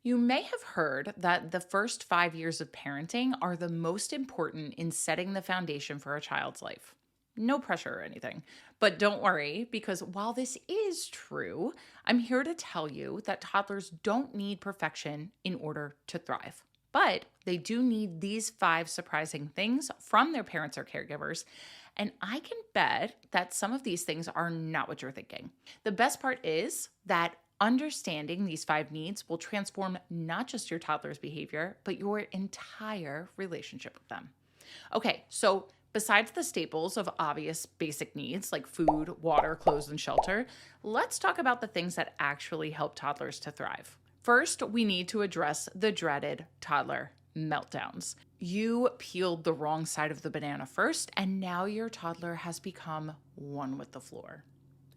You may have heard that the first 5 years of parenting are the most important in setting the foundation for a child's life. No pressure or anything. But don't worry, because while this is true, I'm here to tell you that toddlers don't need perfection in order to thrive. But they do need these 5 surprising things from their parents or caregivers. And I can bet that some of these things are not what you're thinking. The best part is that understanding these 5 needs will transform not just your toddler's behavior, but your entire relationship with them. Okay, so besides the staples of obvious basic needs like food, water, clothes, and shelter, let's talk about the things that actually help toddlers to thrive. First, we need to address the dreaded toddler meltdowns. You peeled the wrong side of the banana first, and now your toddler has become one with the floor.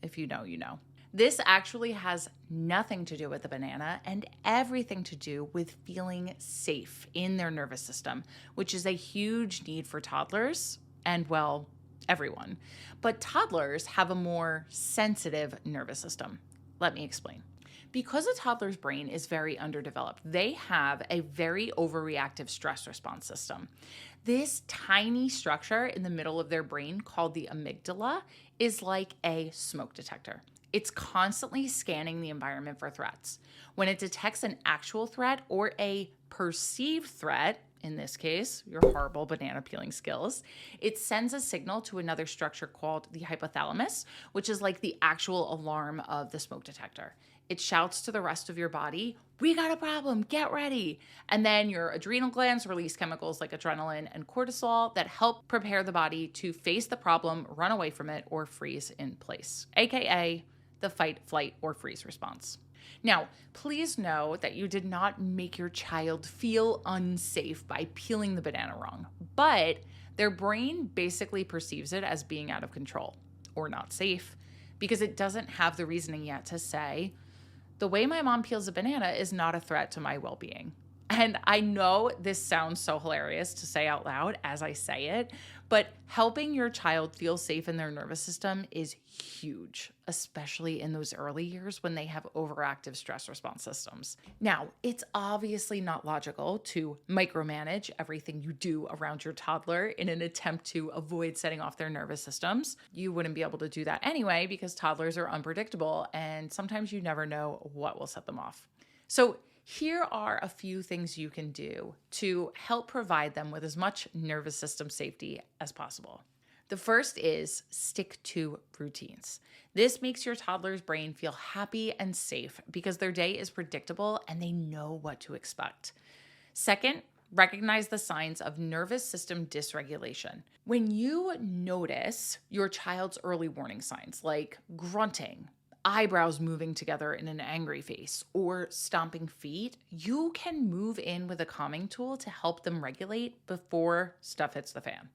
If you know, you know. This actually has nothing to do with the banana and everything to do with feeling safe in their nervous system, which is a huge need for toddlers and, well, everyone. But toddlers have a more sensitive nervous system. Let me explain. Because a toddler's brain is very underdeveloped, they have a very overreactive stress response system. This tiny structure in the middle of their brain, called the amygdala, is like a smoke detector. It's constantly scanning the environment for threats. When it detects an actual threat or a perceived threat, in this case, your horrible banana peeling skills, it sends a signal to another structure called the hypothalamus, which is like the actual alarm of the smoke detector. It shouts to the rest of your body, "We got a problem, get ready." And then your adrenal glands release chemicals like adrenaline and cortisol that help prepare the body to face the problem, run away from it, or freeze in place, aka the fight, flight, or freeze response. Now, please know that you did not make your child feel unsafe by peeling the banana wrong, but their brain basically perceives it as being out of control or not safe because it doesn't have the reasoning yet to say, the way my mom peels a banana is not a threat to my well-being. And I know this sounds so hilarious to say out loud as I say it, but helping your child feel safe in their nervous system is huge, especially in those early years when they have overactive stress response systems. Now, it's obviously not logical to micromanage everything you do around your toddler in an attempt to avoid setting off their nervous systems. You wouldn't be able to do that anyway because toddlers are unpredictable and sometimes you never know what will set them off. So, here are a few things you can do to help provide them with as much nervous system safety as possible. The first is stick to routines. This makes your toddler's brain feel happy and safe because their day is predictable and they know what to expect. Second, recognize the signs of nervous system dysregulation. When you notice your child's early warning signs like grunting, eyebrows moving together in an angry face, or stomping feet, you can move in with a calming tool to help them regulate before stuff hits the fan.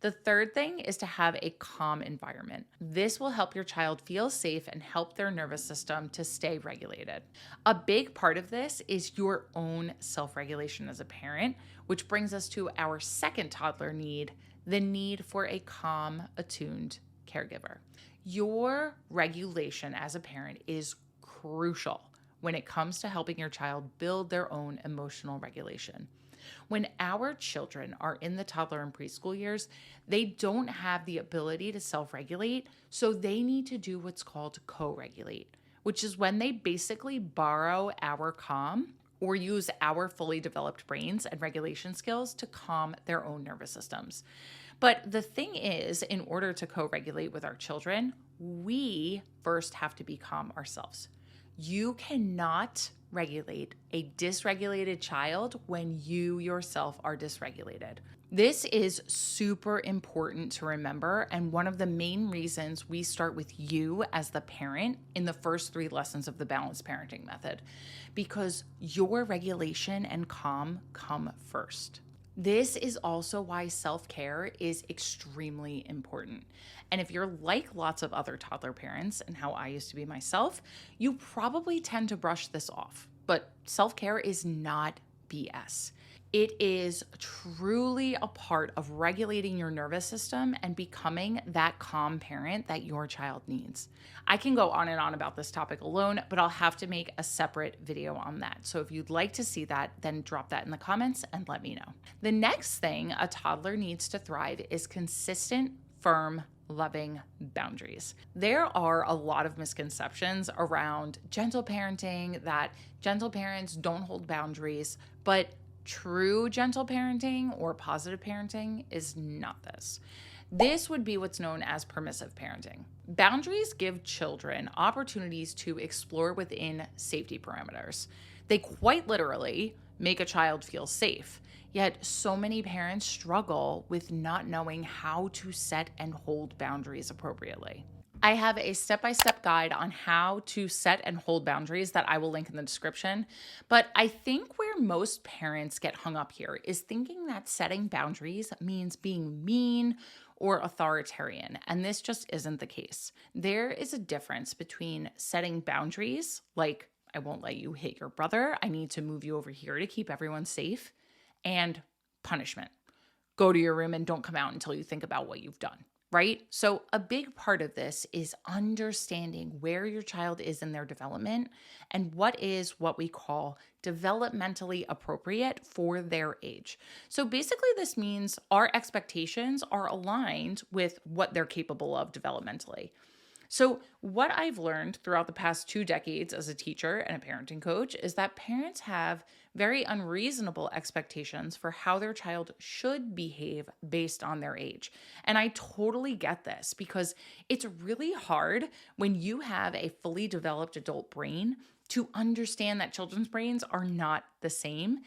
The third thing is to have a calm environment. This will help your child feel safe and help their nervous system to stay regulated. A big part of this is your own self-regulation as a parent, which brings us to our second toddler need, the need for a calm, attuned caregiver. Your regulation as a parent is crucial when it comes to helping your child build their own emotional regulation. When our children are in the toddler and preschool years, they don't have the ability to self-regulate, so they need to do what's called co-regulate, which is when they basically borrow our calm or use our fully developed brains and regulation skills to calm their own nervous systems. But the thing is, in order to co-regulate with our children, we first have to be calm ourselves. You cannot regulate a dysregulated child when you yourself are dysregulated. This is super important to remember, and one of the main reasons we start with you as the parent in the first 3 lessons of the balanced parenting method, because your regulation and calm come first. This is also why self-care is extremely important. And if you're like lots of other toddler parents and how I used to be myself, you probably tend to brush this off. But self-care is not BS. It is truly a part of regulating your nervous system and becoming that calm parent that your child needs. I can go on and on about this topic alone, but I'll have to make a separate video on that. So if you'd like to see that, then drop that in the comments and let me know. The next thing a toddler needs to thrive is consistent, firm, loving boundaries. There are a lot of misconceptions around gentle parenting, that gentle parents don't hold boundaries, but true gentle parenting or positive parenting is not this. This would be what's known as permissive parenting. Boundaries give children opportunities to explore within safety parameters. They quite literally make a child feel safe. Yet, so many parents struggle with not knowing how to set and hold boundaries appropriately. I have a step-by-step guide on how to set and hold boundaries that I will link in the description. But I think where most parents get hung up here is thinking that setting boundaries means being mean or authoritarian, and this just isn't the case. There is a difference between setting boundaries, like I won't let you hit your brother, I need to move you over here to keep everyone safe, and punishment. Go to your room and don't come out until you think about what you've done. Right? So a big part of this is understanding where your child is in their development and what is what we call developmentally appropriate for their age. So basically this means our expectations are aligned with what they're capable of developmentally. So what I've learned throughout the past 2 decades as a teacher and a parenting coach is that parents have very unreasonable expectations for how their child should behave based on their age. And I totally get this because it's really hard when you have a fully developed adult brain to understand that children's brains are not the same,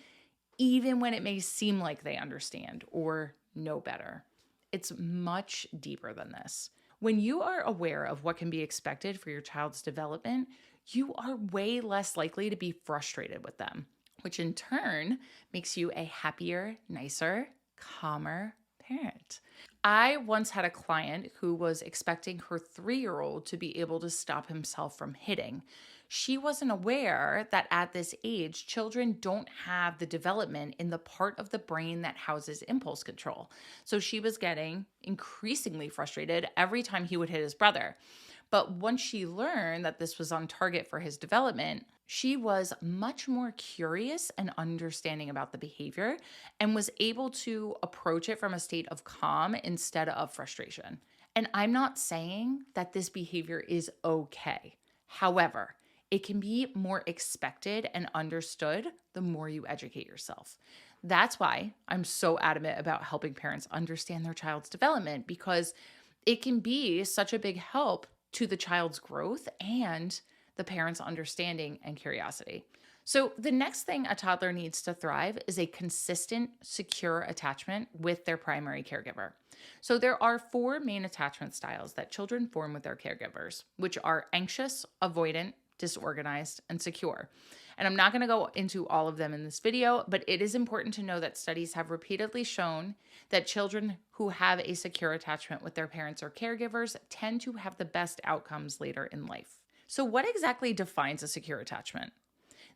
even when it may seem like they understand or know better. It's much deeper than this. When you are aware of what can be expected for your child's development, you are way less likely to be frustrated with them, which in turn makes you a happier, nicer, calmer parent. I once had a client who was expecting her 3-year-old to be able to stop himself from hitting. She wasn't aware that at this age, children don't have the development in the part of the brain that houses impulse control. So she was getting increasingly frustrated every time he would hit his brother. But once she learned that this was on target for his development, she was much more curious and understanding about the behavior and was able to approach it from a state of calm instead of frustration. And I'm not saying that this behavior is okay. However, it can be more expected and understood the more you educate yourself. That's why I'm so adamant about helping parents understand their child's development, because it can be such a big help to the child's growth and the parent's understanding and curiosity. So the next thing a toddler needs to thrive is a consistent, secure attachment with their primary caregiver. So there are 4 main attachment styles that children form with their caregivers, which are anxious, avoidant, disorganized, and secure. And I'm not going to go into all of them in this video, but it is important to know that studies have repeatedly shown that children who have a secure attachment with their parents or caregivers tend to have the best outcomes later in life. So what exactly defines a secure attachment?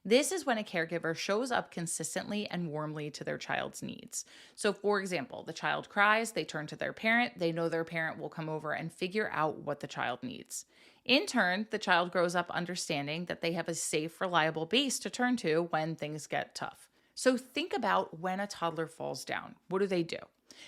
This is when a caregiver shows up consistently and warmly to their child's needs. So for example, the child cries, they turn to their parent, they know their parent will come over and figure out what the child needs. In turn, the child grows up understanding that they have a safe, reliable base to turn to when things get tough. So think about when a toddler falls down. What do?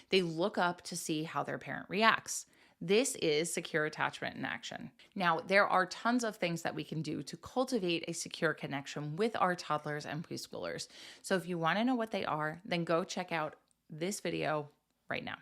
They look up to see how their parent reacts. This is secure attachment in action. Now, there are tons of things that we can do to cultivate a secure connection with our toddlers and preschoolers. So if you want to know what they are, then go check out this video right now.